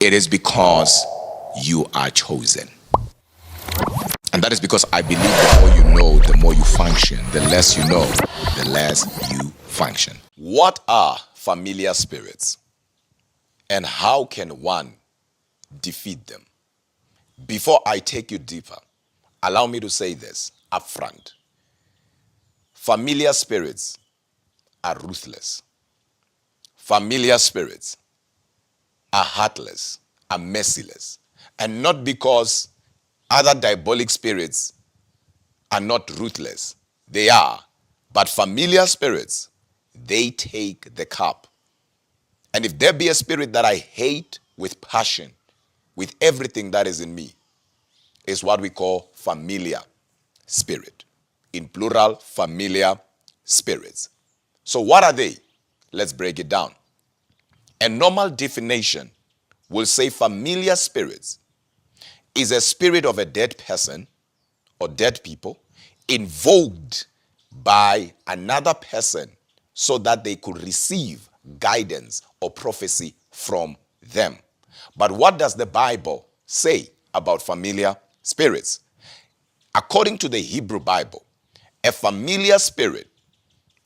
It is because you are chosen. And that is because I believe the more you know, the more you function. The less you know, the less you function. What are familiar spirits? And how can one defeat them? Before I take you deeper, allow me to say this up front. Familiar spirits are ruthless. Familiar spirits are heartless, are merciless. And not because other diabolic spirits are not ruthless. They are. But familiar spirits, they take the cup. And if there be a spirit that I hate with passion, with everything that is in me, is what we call familiar spirit. In plural, familiar spirits. So what are they? Let's break it down. A normal definition will say familiar spirits is a spirit of a dead person or dead people invoked by another person so that they could receive guidance or prophecy from them. But what does the Bible say about familiar spirits? According to the Hebrew Bible, a familiar spirit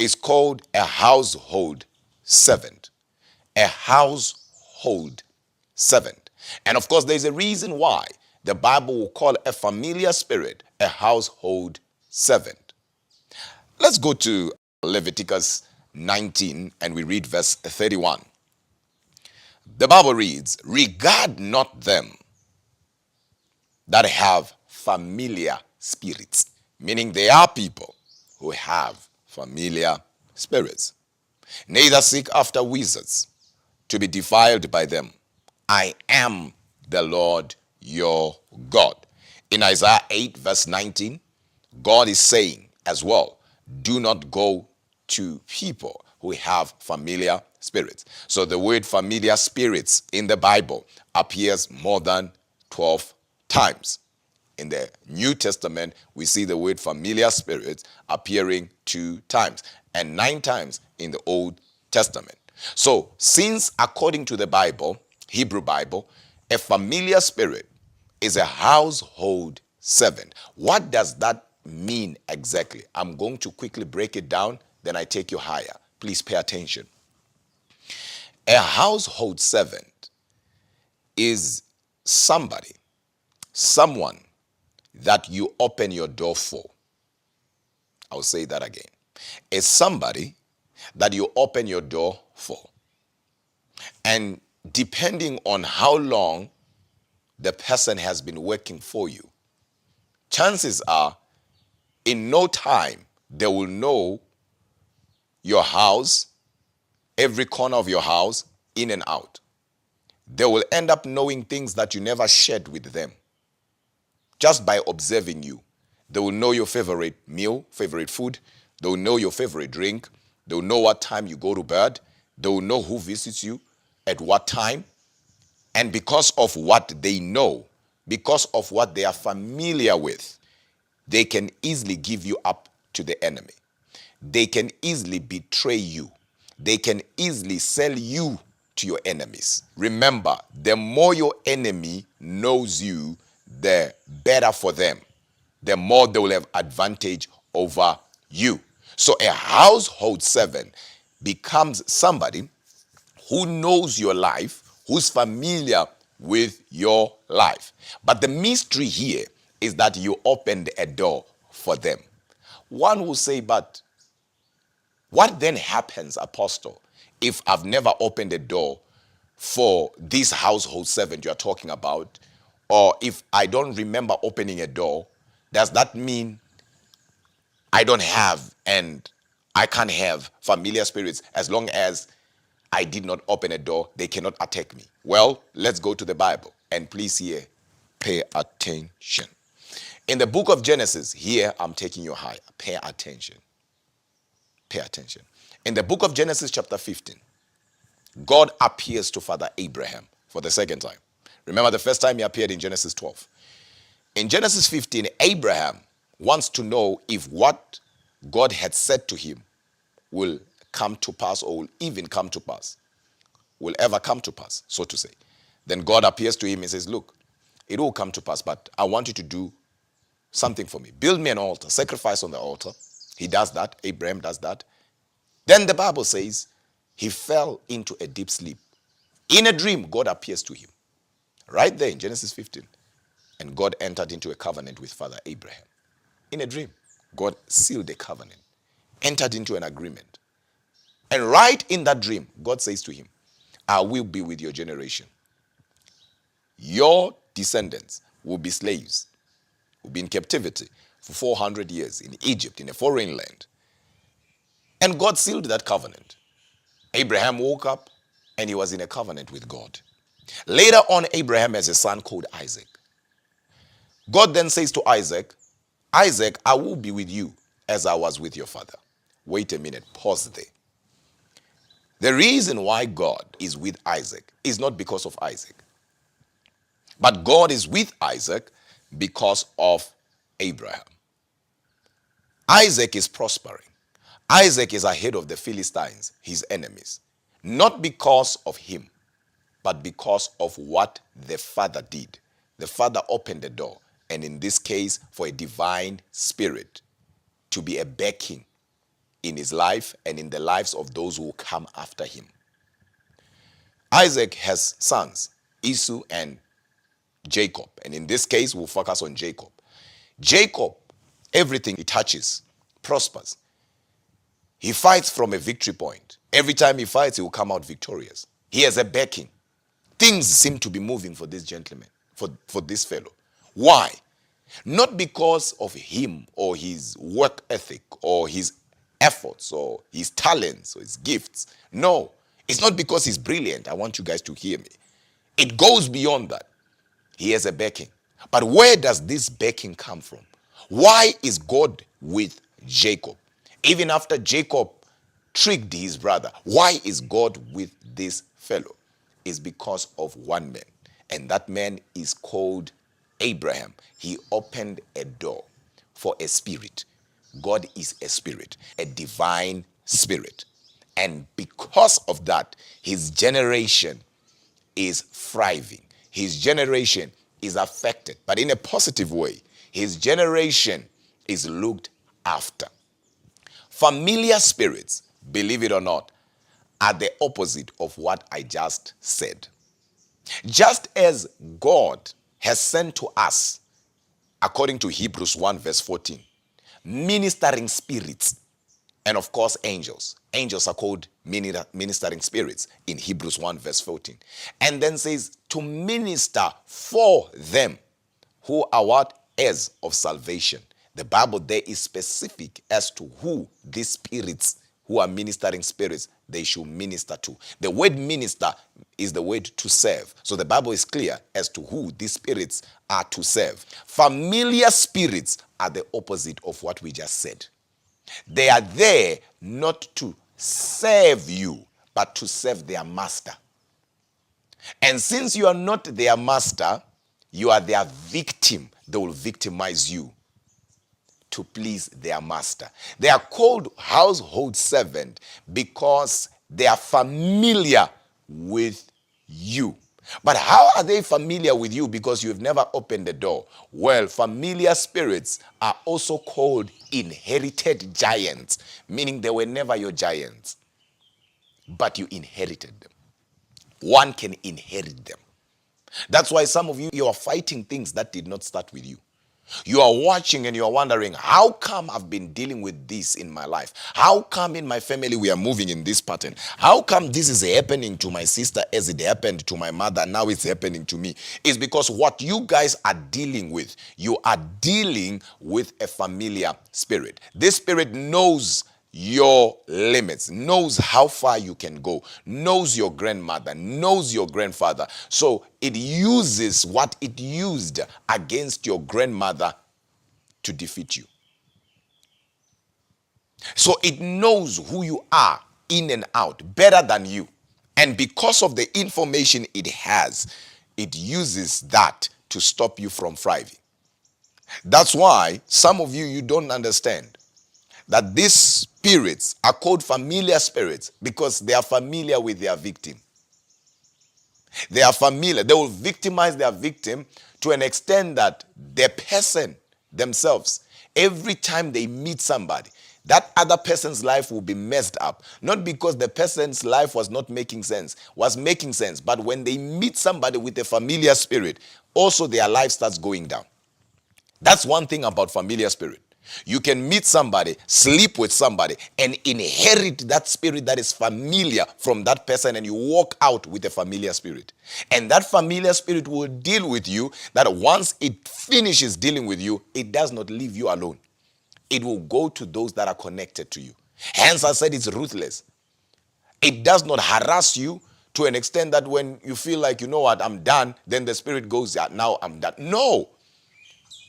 is called a household servant. A household servant. And of course, there's a reason why the Bible will call a familiar spirit a household servant. Let's go to Leviticus 19 and we read verse 31. The Bible reads, "Regard not them that have familiar spirits," meaning they are people who have familiar spirits. "Neither seek after wizards to be defiled by them. I am the Lord your God." In Isaiah 8 verse 19, God is saying as well, do not go to people who have familiar spirits. So the word familiar spirits in the Bible appears more than 12 times. In the New Testament, we see the word familiar spirits appearing 2 times and 9 times in the Old Testament. So, since according to the Bible, Hebrew Bible, a familiar spirit is a household servant. What does that mean exactly? I'm going to quickly break it down, then I take you higher. Please pay attention. A household servant is someone that you open your door for. I'll say that again. It's somebody that you open your door for. And depending on how long the person has been working for you, chances are in no time they will know your house, every corner of your house, in and out. They will end up knowing things that you never shared with them. Just by observing you. They will know your favorite meal, favorite food. They will know your favorite drink. They will know what time you go to bed. They will know who visits you, at what time. And because of what they know, because of what they are familiar with, they can easily give you up to the enemy. They can easily betray you. They can easily sell you to your enemies. Remember, the more your enemy knows you, the better for them. The more they will have advantage over you. So a household servant becomes somebody who knows your life, who's familiar with your life. But the mystery here is that you opened a door for them. One will say, but what then happens, Apostle, if I've never opened a door for this household servant you're talking about, or if I don't remember opening a door? Does that mean I don't have and I can't have familiar spirits as long as I did not open a door, they cannot attack me? Well, let's go to the Bible. And please here, pay attention. In the book of Genesis, here I'm taking you higher. Pay attention. Pay attention. In the book of Genesis chapter 15, God appears to Father Abraham for the second time. Remember the first time he appeared in Genesis 12. In Genesis 15, Abraham wants to know if what God had said to him will come to pass or will even come to pass. Will ever come to pass, so to say. Then God appears to him and says, look, it will come to pass, but I want you to do something for me. Build me an altar, sacrifice on the altar. He does that. Abraham does that. Then the Bible says he fell into a deep sleep. In a dream, God appears to him. Right there in Genesis 15. And God entered into a covenant with Father Abraham. In a dream, God sealed a covenant, entered into an agreement. And right in that dream, God says to him, I will be with your generation. Your descendants will be slaves, will be in captivity for 400 years in Egypt, in a foreign land. And God sealed that covenant. Abraham woke up and he was in a covenant with God. Later on, Abraham has a son called Isaac. God then says to Isaac, Isaac, I will be with you as I was with your father. Wait a minute, pause there. The reason why God is with Isaac is not because of Isaac, but God is with Isaac because of Abraham. Isaac is prospering. Isaac is ahead of the Philistines, his enemies, not because of him, but because of what the father did. The father opened the door, and in this case, for a divine spirit to be a backing in his life and in the lives of those who come after him. Isaac has sons, Esau and Jacob, and in this case, we'll focus on Jacob. Jacob, everything he touches prospers. He fights from a victory point. Every time he fights, he will come out victorious. He has a backing. Things seem to be moving for this gentleman, for this fellow. Why? Not because of him or his work ethic or his efforts or his talents or his gifts. No, it's not because he's brilliant. I want you guys to hear me. It goes beyond that. He has a backing. But where does this backing come from? Why is God with Jacob? Even after Jacob tricked his brother, why is God with this fellow? It's because of one man, and that man is called Abraham. He opened a door for a spirit. God is a spirit, a divine spirit. And because of that, his generation is thriving. His generation is affected, but in a positive way. His generation is looked after. Familiar spirits, believe it or not, are the opposite of what I just said. Just as God has sent to us, according to Hebrews 1 verse 14, ministering spirits, and of course angels. Angels are called ministering spirits in Hebrews 1 verse 14. And then says to minister for them who are what? Heirs of salvation. The Bible there is specific as to who these spirits who are ministering spirits they should minister to. The word minister is the word to serve. So the Bible is clear as to who these spirits are to serve. Familiar spirits are the opposite of what we just said. They are there not to serve you, but to serve their master. And since you are not their master, you are their victim. They will victimize you to please their master. They are called household servant because they are familiar with you. But how are they familiar with you? Because you've never opened the door. Well, familiar spirits are also called inherited giants, meaning they were never your giants, but you inherited them. One can inherit them. That's why some of you are fighting things that did not start with you. You are watching and you are wondering, how come I've been dealing with this in my life? How come in my family we are moving in this pattern? How come this is happening to my sister as it happened to my mother, now it's happening to me? It's because what you guys are dealing with, you are dealing with a familiar spirit. This spirit knows your limits, knows how far you can go, knows your grandmother, knows your grandfather. So it uses what it used against your grandmother to defeat you. So it knows who you are in and out better than you. And because of the information it has, it uses that to stop you from thriving. That's why some of you don't understand that these spirits are called familiar spirits because they are familiar with their victim. They are familiar. They will victimize their victim to an extent that the person themselves, every time they meet somebody, that other person's life will be messed up. Not because the person's life was not making sense, was making sense, but when they meet somebody with a familiar spirit, also their life starts going down. That's one thing about familiar spirit. You can meet somebody, sleep with somebody, and inherit that spirit that is familiar from that person, and you walk out with a familiar spirit. And that familiar spirit will deal with you, that once it finishes dealing with you, it does not leave you alone. It will go to those that are connected to you. Hence, I said it's ruthless. It does not harass you to an extent that when you feel like, you know what, I'm done, then the spirit goes, yeah, now I'm done. No.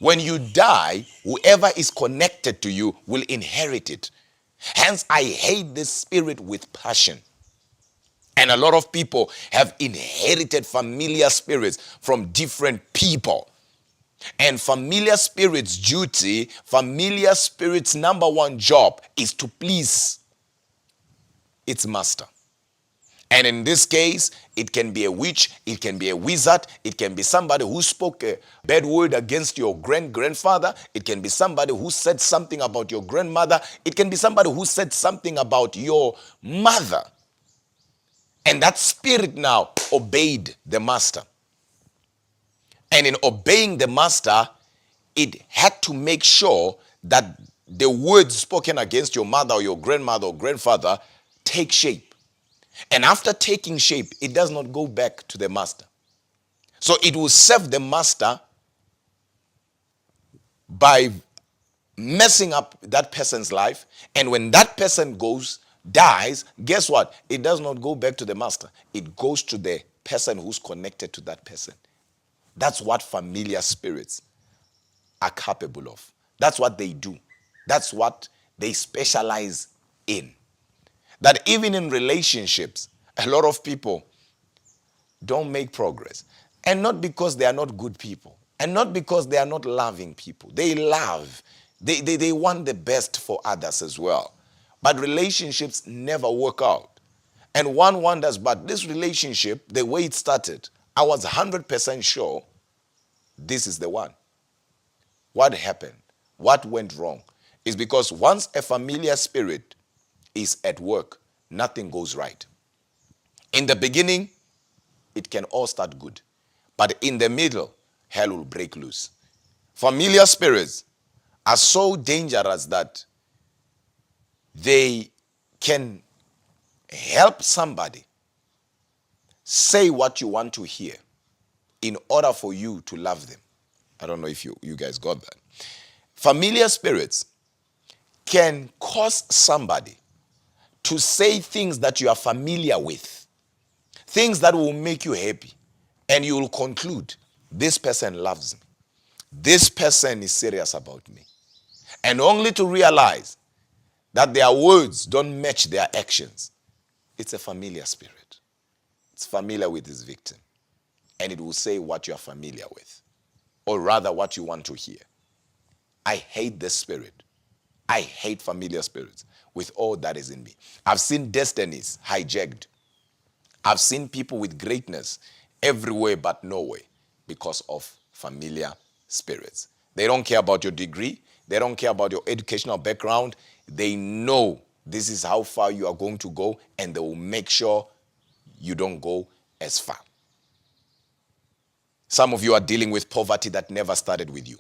When you die, whoever is connected to you will inherit it. Hence, I hate this spirit with passion. And a lot of people have inherited familiar spirits from different people. And familiar spirits' duty, familiar spirits' number one job is to please its master. And in this case, it can be a witch, it can be a wizard, it can be somebody who spoke a bad word against your grandfather, it can be somebody who said something about your grandmother, it can be somebody who said something about your mother. And that spirit now obeyed the master. And in obeying the master, it had to make sure that the words spoken against your mother or your grandmother or grandfather take shape. And after taking shape, it does not go back to the master. So it will serve the master by messing up that person's life. And when that person dies, guess what? It does not go back to the master. It goes to the person who's connected to that person. That's what familiar spirits are capable of. That's what they do. That's what they specialize in. That even in relationships, a lot of people don't make progress. And not because they are not good people. And not because they are not loving people. They love. They want the best for others as well. But relationships never work out. And one wonders, but this relationship, the way it started, I was 100% sure this is the one. What happened? What went wrong? Is because once a familiar spirit is at work, nothing goes right. In the beginning, it can all start good. But in the middle, hell will break loose. Familiar spirits are so dangerous that they can help somebody say what you want to hear in order for you to love them. I don't know if you guys got that. Familiar spirits can cause somebody to say things that you are familiar with, things that will make you happy, and you will conclude, this person loves me. This person is serious about me. And only to realize that their words don't match their actions. It's a familiar spirit. It's familiar with its victim. And it will say what you are familiar with, or rather what you want to hear. I hate this spirit. I hate familiar spirits with all that is in me. I've seen destinies hijacked. I've seen people with greatness everywhere but nowhere because of familiar spirits. They don't care about your degree. They don't care about your educational background. They know this is how far you are going to go, and they will make sure you don't go as far. Some of you are dealing with poverty that never started with you.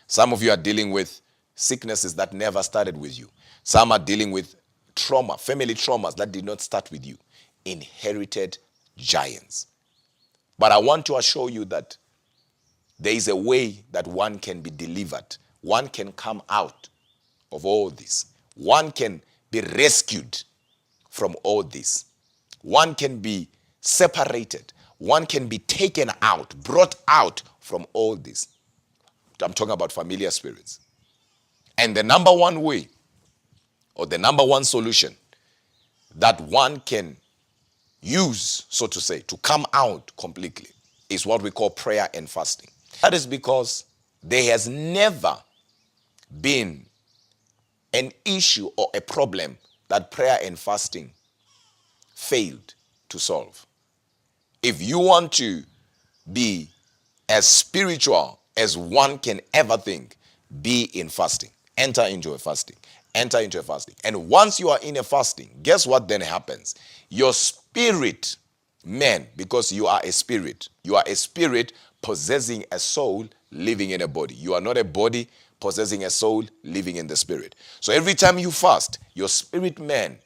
Some of you are dealing with sicknesses that never started with you. Some are dealing with trauma, family traumas that did not start with you. Inherited giants. But I want to assure you that there is a way that one can be delivered. One can come out of all this. One can be rescued from all this. One can be separated. One can be taken out, brought out from all this. I'm talking about familiar spirits. And the number one way, or the number one solution that one can use, so to say, to come out completely is what we call prayer and fasting. That is because there has never been an issue or a problem that prayer and fasting failed to solve. If you want to be as spiritual as one can ever think, be in fasting. Enter into a fasting. Enter into a fasting. And once you are in a fasting, guess what then happens? Your spirit, man, because you are a spirit possessing a soul living in a body. You are not a body possessing a soul living in the spirit. So every time you fast, your spirit man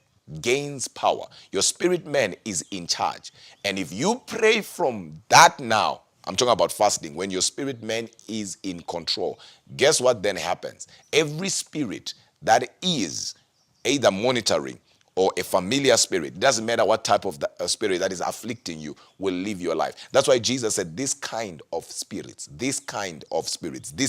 gains power. Your spirit man is in charge. And if you pray from that now, I'm talking about fasting, when your spirit man is in control, guess what then happens? Every spirit that is either monitoring or a familiar spirit, it doesn't matter what type of spirit that is afflicting you, will live your life. That's why Jesus said, this kind of spirits, this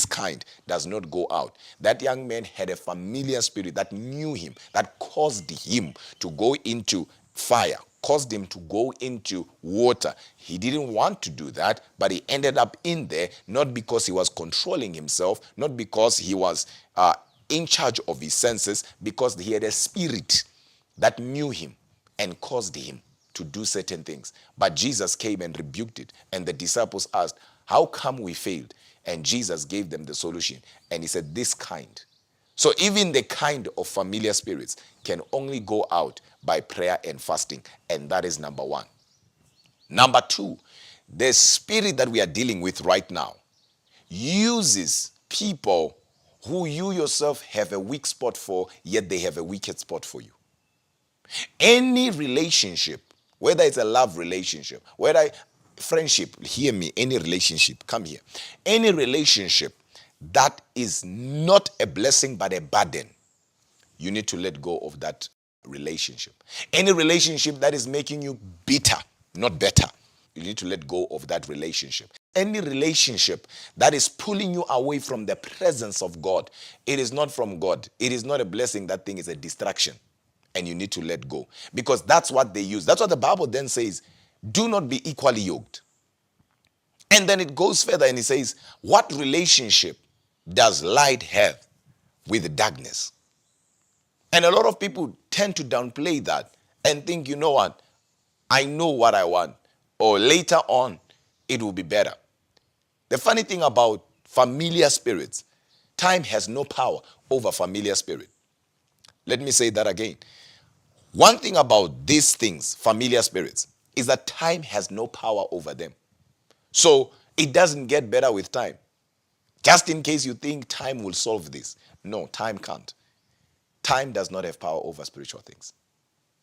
kind does not go out. That young man had a familiar spirit that knew him, that caused him to go into fire, caused him to go into water. He didn't want to do that, but he ended up in there, not because he was controlling himself, not because he was in charge of his senses, because he had a spirit that knew him and caused him to do certain things. But Jesus came and rebuked it. And the disciples asked, how come we failed? And Jesus gave them the solution. And he said, this kind. So even the kind of familiar spirits can only go out by prayer and fasting. And that is number one. Number two, the spirit that we are dealing with right now uses people who you yourself have a weak spot for, yet they have a wicked spot for you. Any relationship, whether it's a love relationship, whether friendship, hear me, any relationship, come here. Any relationship that is not a blessing but a burden, you need to let go of that relationship. Any relationship that is making you bitter, not better, you need to let go of that relationship. Any relationship that is pulling you away from the presence of God, it is not from God. It is not a blessing. That thing is a distraction. And you need to let go. Because that's what they use. That's what the Bible then says. Do not be equally yoked. And then it goes further and it says, what relationship does light have with darkness? And a lot of people tend to downplay that and think, you know what? I know what I want. Or later on, it will be better. The funny thing about familiar spirits, time has no power over familiar spirit. Let me say that again. One thing about these things, familiar spirits, is that time has no power over them. So it doesn't get better with time. Just in case you think time will solve this. No, time can't. Time does not have power over spiritual things.